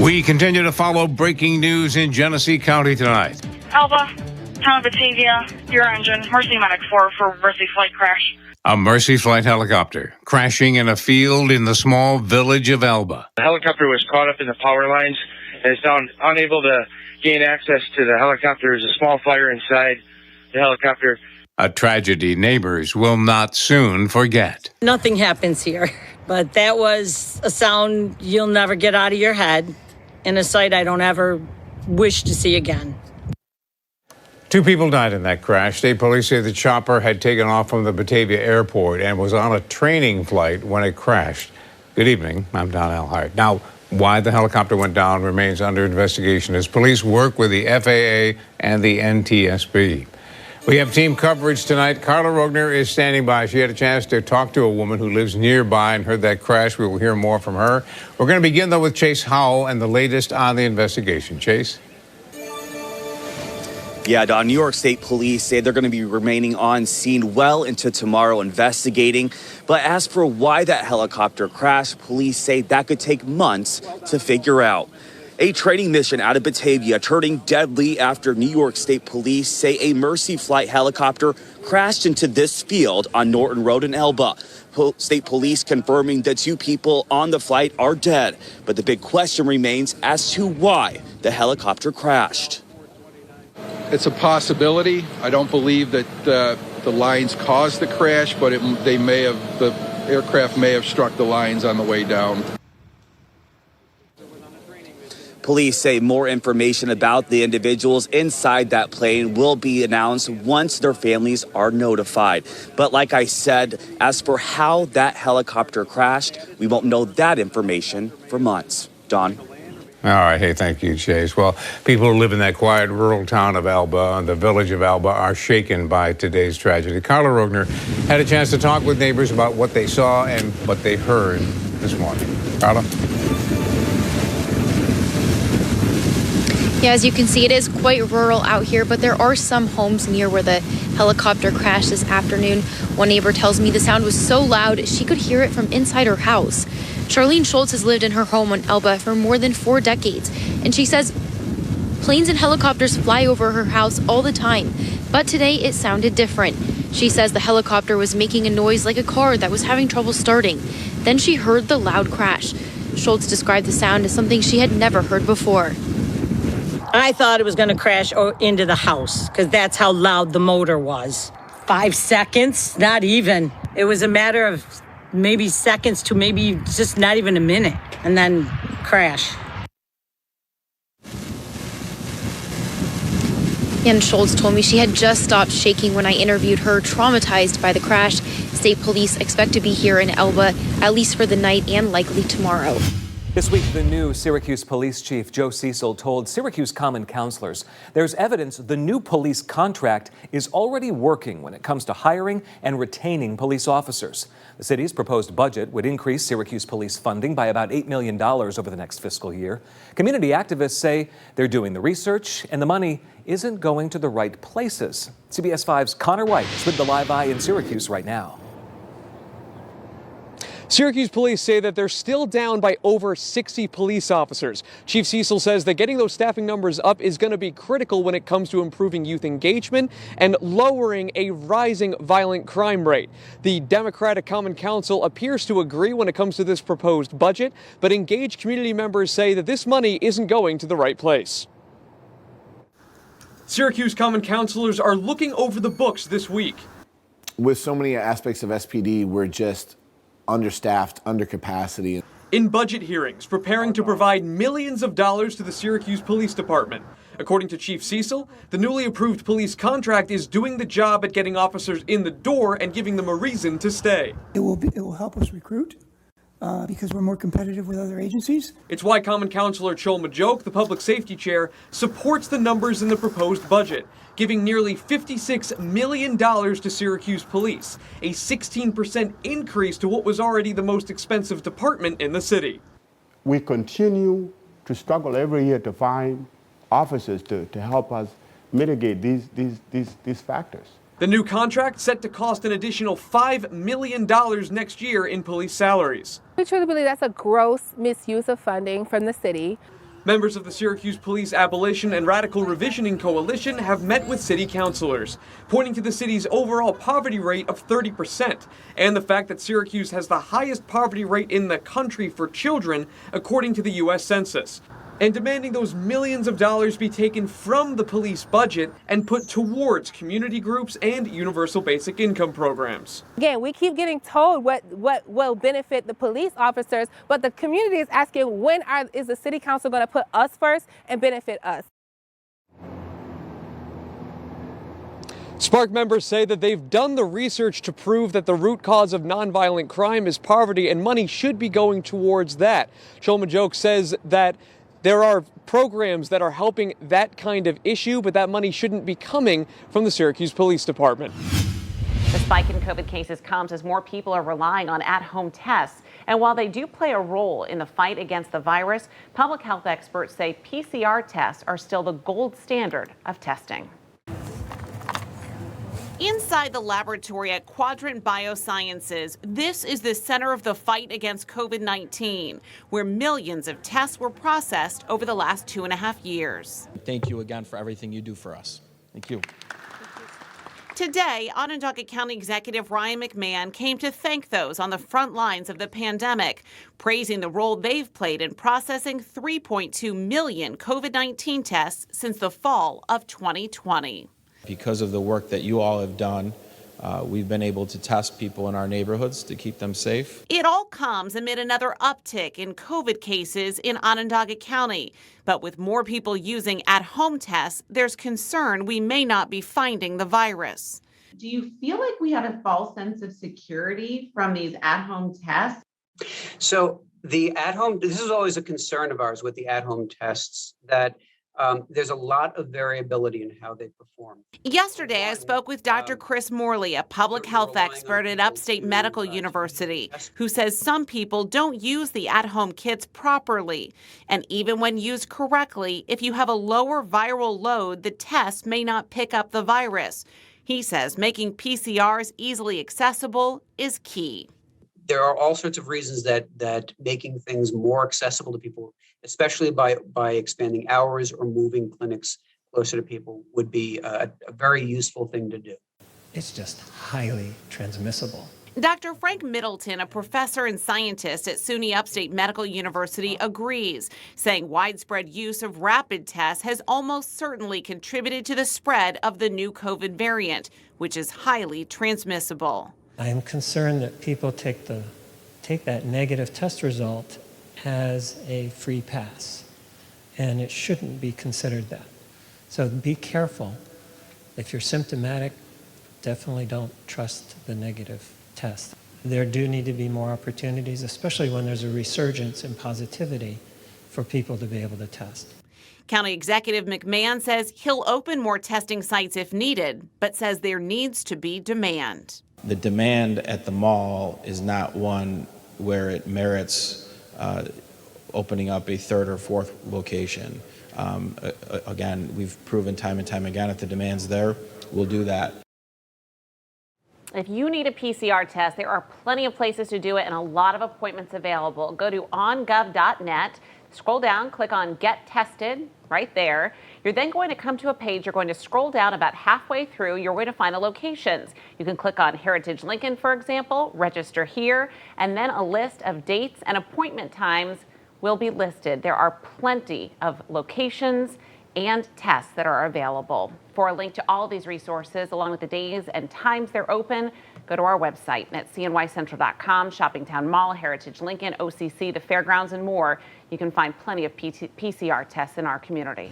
We continue to follow breaking news in Genesee County tonight. Elba, town of Batavia, your engine, Mercy Medic 4 for Mercy flight crash. A Mercy flight helicopter crashing in a field in the small village of Elba. The helicopter was caught up in the power lines and is now unable to gain access to the helicopter. There's a small fire inside the helicopter. A tragedy neighbors will not soon forget. Nothing happens here, but that was a sound you'll never get out of your head and a sight I don't ever wish to see again. 2 people died in that crash. State police say the chopper had taken off from the Batavia airport and was on a training flight when it crashed. Good evening. I'm Don Elhart. Now, why the helicopter went down remains under investigation as police work with the FAA and the NTSB. We have team coverage tonight. Carla Rogner is standing by. She had a chance to talk to a woman who lives nearby and heard that crash. We will hear more from her. We're going to begin, though, with Chase Howell and the latest on the investigation. Chase? Yeah, Don, New York State Police say they're going to be remaining on scene well into tomorrow investigating. But as for why that helicopter crashed, police say that could take months to figure out. A training mission out of Batavia turning deadly after New York State Police say a Mercy flight helicopter crashed into this field on Norton Road in Elba. State Police confirming the 2 people on the flight are dead. But the big question remains as to why the helicopter crashed. It's a possibility. I don't believe that the lines caused the crash, but the aircraft may have struck the lines on the way down. Police say more information about the individuals inside that plane will be announced once their families are notified. But like I said, as for how that helicopter crashed, we won't know that information for months. Don? All right. Hey, thank you, Chase. Well, people who live in that quiet rural town of Elba and the village of Elba are shaken by today's tragedy. Carla Rogner had a chance to talk with neighbors about what they saw and what they heard this morning. Carla? Yeah, as you can see, it is quite rural out here, but there are some homes near where the helicopter crashed this afternoon. One neighbor tells me the sound was so loud she could hear it from inside her house. Charlene Schultz has lived in her home on Elba for more than 4 decades, and she says planes and helicopters fly over her house all the time, but today it sounded different. She says the helicopter was making a noise like a car that was having trouble starting. Then she heard the loud crash. Schultz described the sound as something she had never heard before. I thought it was going to crash into the house because that's how loud the motor was. 5 seconds, not even. It was a matter of maybe seconds to maybe just not even a minute, and then crash. And Schultz told me she had just stopped shaking when I interviewed her, traumatized by the crash. State police expect to be here in Elba, at least for the night and likely tomorrow. This week, the new Syracuse Police Chief, Joe Cecil, told Syracuse Common Councilors there's evidence the new police contract is already working when it comes to hiring and retaining police officers. The city's proposed budget would increase Syracuse police funding by about $8 million over the next fiscal year. Community activists say they're doing the research and the money isn't going to the right places. CBS 5's Connor White is with the Live Eye in Syracuse right now. Syracuse police say that they're still down by over 60 police officers. Chief Cecil says that getting those staffing numbers up is going to be critical when it comes to improving youth engagement and lowering a rising violent crime rate. The Democratic Common Council appears to agree when it comes to this proposed budget, but engaged community members say that this money isn't going to the right place. Syracuse Common Councilors are looking over the books this week. With so many aspects of SPD, we're just understaffed, under capacity. In budget hearings, preparing to provide millions of dollars to the Syracuse Police Department. According to Chief Cecil, the newly approved police contract is doing the job at getting officers in the door and giving them a reason to stay. It will help us recruit because we're more competitive with other agencies. It's why Common Councilor Chol Majoke, the public safety chair, supports the numbers in the proposed budget, giving nearly $56 million to Syracuse Police, a 16% increase to what was already the most expensive department in the city. We continue to struggle every year to find officers to help us mitigate these factors. The new contract set to cost an additional $5 million next year in police salaries. We truly believe that's a gross misuse of funding from the city. Members of the Syracuse Police Abolition and Radical Revisioning Coalition have met with city councilors, pointing to the city's overall poverty rate of 30% and the fact that Syracuse has the highest poverty rate in the country for children, according to the U.S. Census, and demanding those millions of dollars be taken from the police budget and put towards community groups and universal basic income programs. Again, we keep getting told what will benefit the police officers, but the community is asking is the city council going to put us first and benefit us? Spark members say that they've done the research to prove that the root cause of nonviolent crime is poverty, and money should be going towards that. Shulman Joke says that there are programs that are helping that kind of issue, but that money shouldn't be coming from the Syracuse Police Department. The spike in COVID cases comes as more people are relying on at-home tests. And while they do play a role in the fight against the virus, public health experts say PCR tests are still the gold standard of testing. Inside the laboratory at Quadrant Biosciences, this is the center of the fight against COVID-19, where millions of tests were processed over the last 2.5 years. Thank you again for everything you do for us. Thank you. Today, Onondaga County Executive Ryan McMahon came to thank those on the front lines of the pandemic, praising the role they've played in processing 3.2 million COVID-19 tests since the fall of 2020. Because of the work that you all have done, we've been able to test people in our neighborhoods to keep them safe. It all comes amid another uptick in COVID cases in Onondaga County. But with more people using at-home tests, there's concern we may not be finding the virus. Do you feel like we have a false sense of security from these at-home tests? So the at-home, this is always a concern of ours with the at-home tests, that there's a lot of variability in how they perform. Yesterday, I spoke with Dr. Chris Morley, a public health expert at Upstate Medical University, who says some people don't use the at-home kits properly. And even when used correctly, if you have a lower viral load, the test may not pick up the virus. He says making PCRs easily accessible is key. There are all sorts of reasons that making things more accessible to people, especially by expanding hours or moving clinics closer to people, would be a very useful thing to do. It's just highly transmissible. Dr. Frank Middleton, a professor and scientist at SUNY Upstate Medical University, agrees, saying widespread use of rapid tests has almost certainly contributed to the spread of the new COVID variant, which is highly transmissible. I am concerned that people take that negative test result as a free pass, and it shouldn't be considered that. So be careful. If you're symptomatic, definitely don't trust the negative test. There do need to be more opportunities, especially when there's a resurgence in positivity, for people to be able to test. County Executive McMahon says he'll open more testing sites if needed, but says there needs to be demand. The demand at the mall is not one where it merits opening up a third or fourth location. Again, we've proven time and time again, if the demand's there, we'll do that. If you need a PCR test, there are plenty of places to do it and a lot of appointments available. Go to ongov.net, scroll down, click on Get Tested right there. You're then going to come to a page. You're going to scroll down about halfway through. You're going to find the locations. You can click on Heritage Lincoln, for example, register here, and then a list of dates and appointment times will be listed. There are plenty of locations and tests that are available. For a link to all of these resources, along with the days and times they're open, go to our website at cnycentral.com, Shoppingtown Mall, Heritage Lincoln, OCC, the Fairgrounds, and more. You can find plenty of PCR tests in our community.